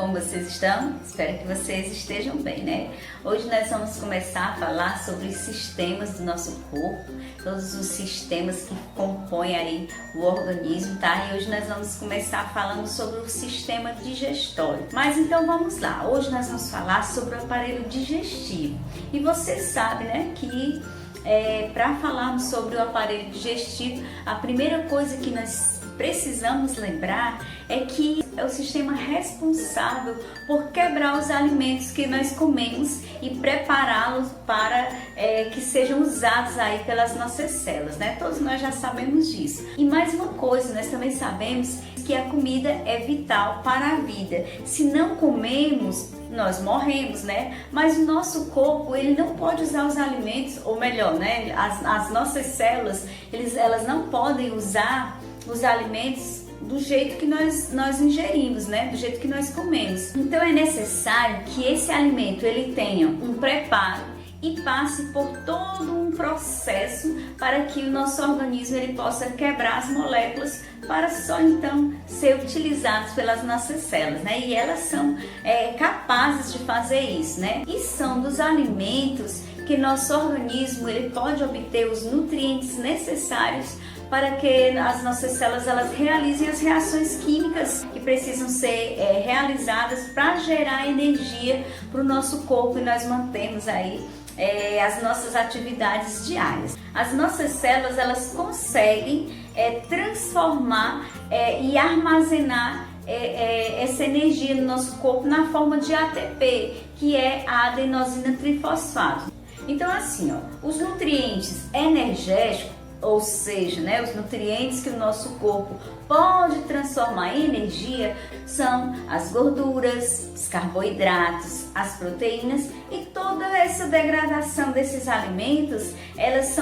Como vocês estão? Espero que vocês estejam bem, né? Hoje nós vamos começar a falar sobre os sistemas do nosso corpo, todos os sistemas que compõem aí o organismo, tá? E hoje nós vamos começar falando sobre o sistema digestório. Mas então vamos lá, hoje nós vamos falar sobre o aparelho digestivo. E você sabe, né, que para falarmos sobre o aparelho digestivo, a primeira coisa que nós precisamos lembrar é que é o sistema responsável por quebrar os alimentos que nós comemos e prepará-los para que sejam usados aí pelas nossas células, né? Todos nós já sabemos disso. E mais uma coisa, nós também sabemos que a comida é vital para a vida. Se não comemos, nós morremos, né? Mas o nosso corpo, ele não pode usar os alimentos, ou melhor, né? As nossas células, elas não podem usar os alimentos do jeito que nós ingerimos, né? Do jeito que nós comemos. Então é necessário que esse alimento ele tenha um preparo e passe por todo um processo para que o nosso organismo ele possa quebrar as moléculas para só então ser utilizados pelas nossas células, né? E elas são capazes de fazer isso, né? E são dos alimentos que nosso organismo ele pode obter os nutrientes necessários para que as nossas células elas realizem as reações químicas que precisam ser realizadas para gerar energia para o nosso corpo e nós mantemos aí as nossas atividades diárias. As nossas células elas conseguem transformar e armazenar essa energia no nosso corpo na forma de ATP, que é a adenosina trifosfato. Então assim, os nutrientes energéticos, ou seja, né, os nutrientes que o nosso corpo pode transformar em energia são as gorduras, os carboidratos, as proteínas e toda essa degradação desses alimentos, elas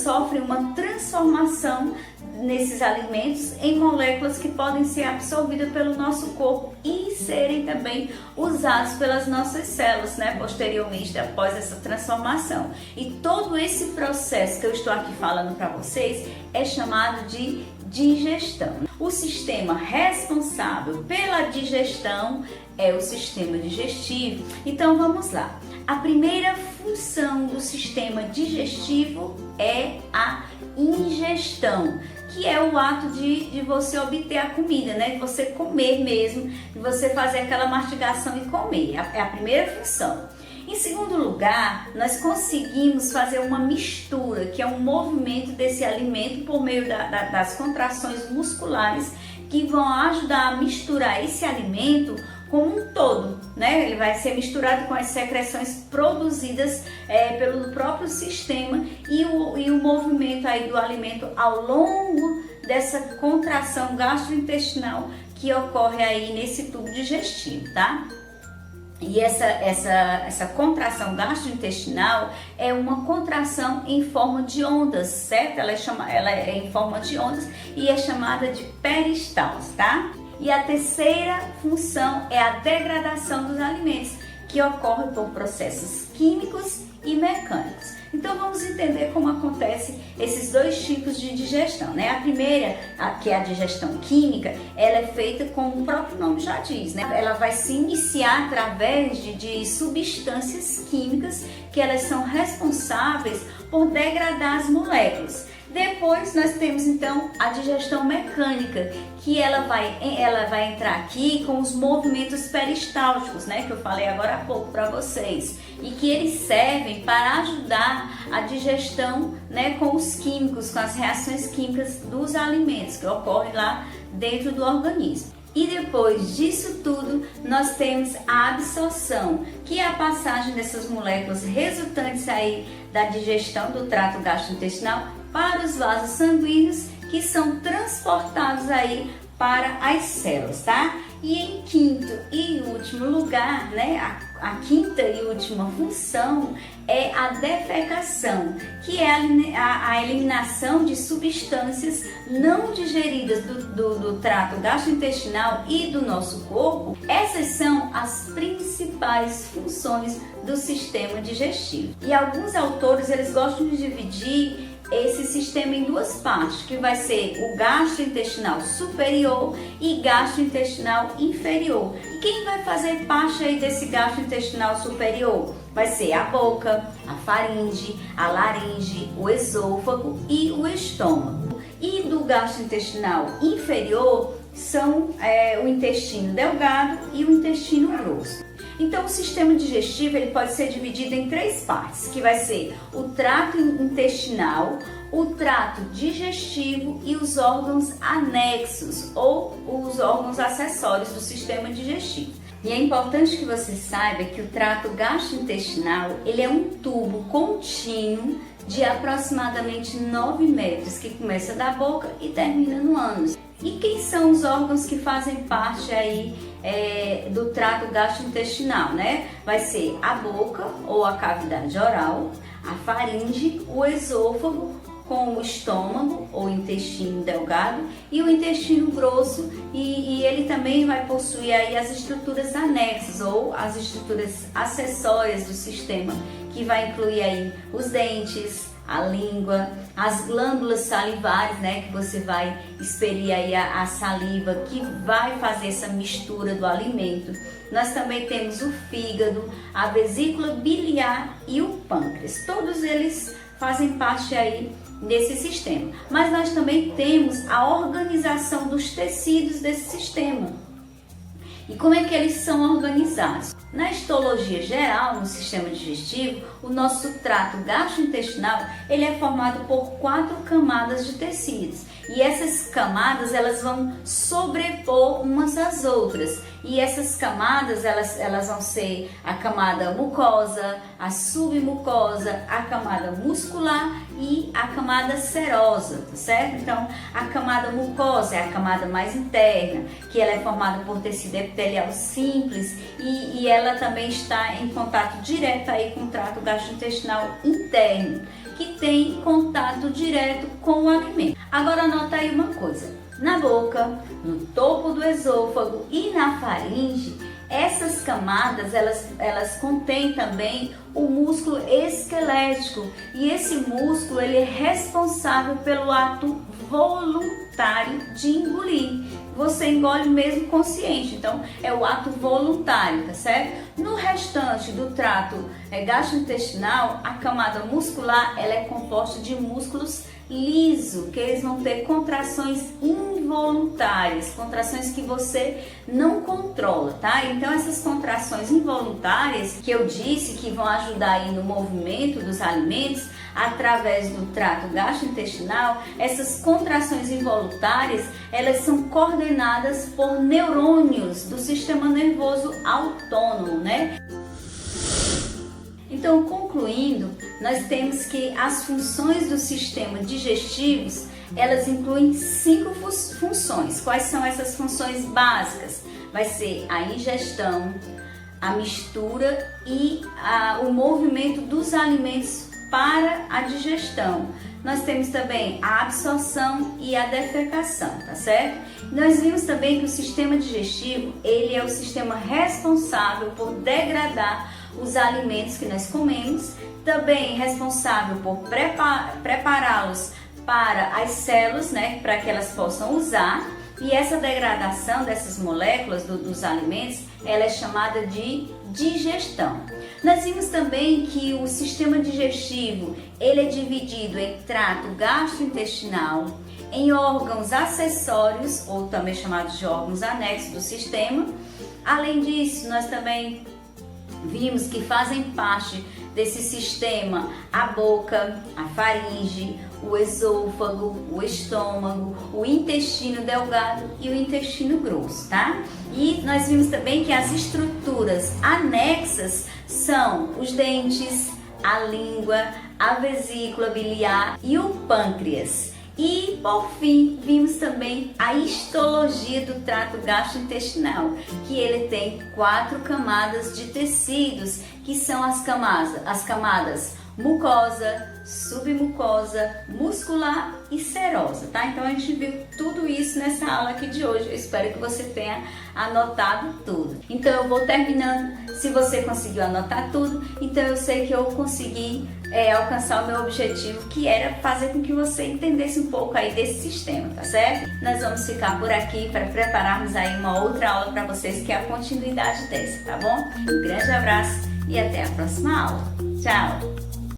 sofrem uma transformação nesses alimentos em moléculas que podem ser absorvidas pelo nosso corpo e serem também usados pelas nossas células, né, posteriormente após essa transformação. E todo esse processo que eu estou aqui falando para vocês é chamado de digestão. O sistema responsável pela digestão é o sistema digestivo. Então vamos lá. A primeira função do sistema digestivo é a ingestão, que é o ato de você obter a comida, né? De você comer mesmo, de você fazer aquela mastigação e comer. É a primeira função. Em segundo lugar, nós conseguimos fazer uma mistura, que é um movimento desse alimento por meio das contrações musculares que vão ajudar a misturar esse alimento como um todo, né? Ele vai ser misturado com as secreções produzidas pelo próprio sistema e o movimento aí do alimento ao longo dessa contração gastrointestinal que ocorre aí nesse tubo digestivo, tá? E essa contração gastrointestinal é uma contração em forma de ondas, certo? Ela é em forma de ondas e é chamada de peristalse, tá? E a terceira função é a degradação dos alimentos, que ocorre por processos químicos e mecânicos. Então vamos entender como acontece esses dois tipos de digestão, né? A primeira, que é a digestão química, ela é feita como o próprio nome já diz, né? Ela vai se iniciar através de substâncias químicas que elas são responsáveis por degradar as moléculas. Depois nós temos então a digestão mecânica, que ela vai entrar aqui com os movimentos peristálticos, né, que eu falei agora há pouco para vocês, e que eles servem para ajudar a digestão, né, com os químicos, com as reações químicas dos alimentos que ocorrem lá dentro do organismo. E depois disso tudo, nós temos a absorção, que é a passagem dessas moléculas resultantes aí da digestão do trato gastrointestinal para os vasos sanguíneos, que são transportados aí para as células, tá? E em quinto e último lugar, né, a quinta e última função é a defecação, que é a eliminação de substâncias não digeridas do trato gastrointestinal e do nosso corpo. Essas são as principais funções do sistema digestivo. E alguns autores eles gostam de dividir esse sistema em duas partes, que vai ser o gastrointestinal superior e gastrointestinal inferior. E quem vai fazer parte aí desse gastrointestinal superior? Vai ser a boca, a faringe, a laringe, o esôfago e o estômago. E do gastrointestinal inferior são o intestino delgado e o intestino grosso. Então, o sistema digestivo ele pode ser dividido em três partes, que vai ser o trato intestinal, o trato digestivo e os órgãos anexos ou os órgãos acessórios do sistema digestivo. E é importante que você saiba que o trato gastrointestinal ele é um tubo contínuo de aproximadamente 9 metros, que começa da boca e termina no ânus. E quem são os órgãos que fazem parte aí do trato gastrointestinal, né? Vai ser a boca ou a cavidade oral, a faringe, o esôfago com o estômago ou intestino delgado e o intestino grosso, e ele também vai possuir aí as estruturas anexas ou as estruturas acessórias do sistema, que vai incluir aí os dentes, a língua, as glândulas salivares, né, que você vai expelir aí a saliva, que vai fazer essa mistura do alimento. Nós também temos o fígado, a vesícula biliar e o pâncreas. Todos eles fazem parte aí desse sistema. Mas nós também temos a organização dos tecidos desse sistema. E como é que eles são organizados? Na histologia geral, no sistema digestivo, o nosso trato gastrointestinal ele é formado por 4 camadas de tecidos. E essas camadas elas vão sobrepor umas às outras. E essas camadas elas vão ser a camada mucosa, a submucosa, a camada muscular e a camada serosa, tá certo? Então, a camada mucosa é a camada mais interna, que ela é formada por tecido epitelial simples e ela também está em contato direto aí com o trato gastrointestinal interno, que tem contato direto com o alimento. Agora anota aí uma coisa, na boca, no topo do esôfago e na faringe, essas camadas elas contêm também o músculo esquelético, e esse músculo ele é responsável pelo ato voluntário de engolir. Você engole mesmo consciente, então é o ato voluntário, tá certo? No restante do trato gastrointestinal, a camada muscular ela é composta de músculos lisos, que eles vão ter contrações involuntárias, contrações que você não controla, tá? Então essas contrações involuntárias que eu disse que vão ajudar aí no movimento dos alimentos através do trato gastrointestinal, essas contrações involuntárias, elas são coordenadas por neurônios do sistema nervoso autônomo, né? Então, concluindo, nós temos que as funções do sistema digestivos, elas incluem 5 funções. Quais são essas funções básicas? Vai ser a ingestão, a mistura e o movimento dos alimentos para a digestão. Nós temos também a absorção e a defecação, tá certo? Nós vimos também que o sistema digestivo, ele é o sistema responsável por degradar os alimentos que nós comemos, também responsável por prepará-los para as células, né, para que elas possam usar, e essa degradação dessas moléculas dos alimentos, ela é chamada de digestão. Nós vimos também que o sistema digestivo, ele é dividido em trato gastrointestinal, em órgãos acessórios, ou também chamados de órgãos anexos do sistema. Além disso, nós também vimos que fazem parte desse sistema a boca, a faringe, o esôfago, o estômago, o intestino delgado e o intestino grosso, tá? E nós vimos também que as estruturas anexas são os dentes, a língua, a vesícula biliar e o pâncreas. E, por fim, vimos também a histologia do trato gastrointestinal, que ele tem 4 camadas de tecidos, que são as camadas mucosa, submucosa, muscular e serosa, tá? Então a gente viu tudo isso nessa aula aqui de hoje. Eu espero que você tenha anotado tudo. Então eu vou terminando. Se você conseguiu anotar tudo, então eu sei que eu consegui alcançar o meu objetivo, que era fazer com que você entendesse um pouco aí desse sistema, tá certo? Nós vamos ficar por aqui para prepararmos aí uma outra aula para vocês, que é a continuidade dessa, tá bom? Um grande abraço e até a próxima aula. Tchau!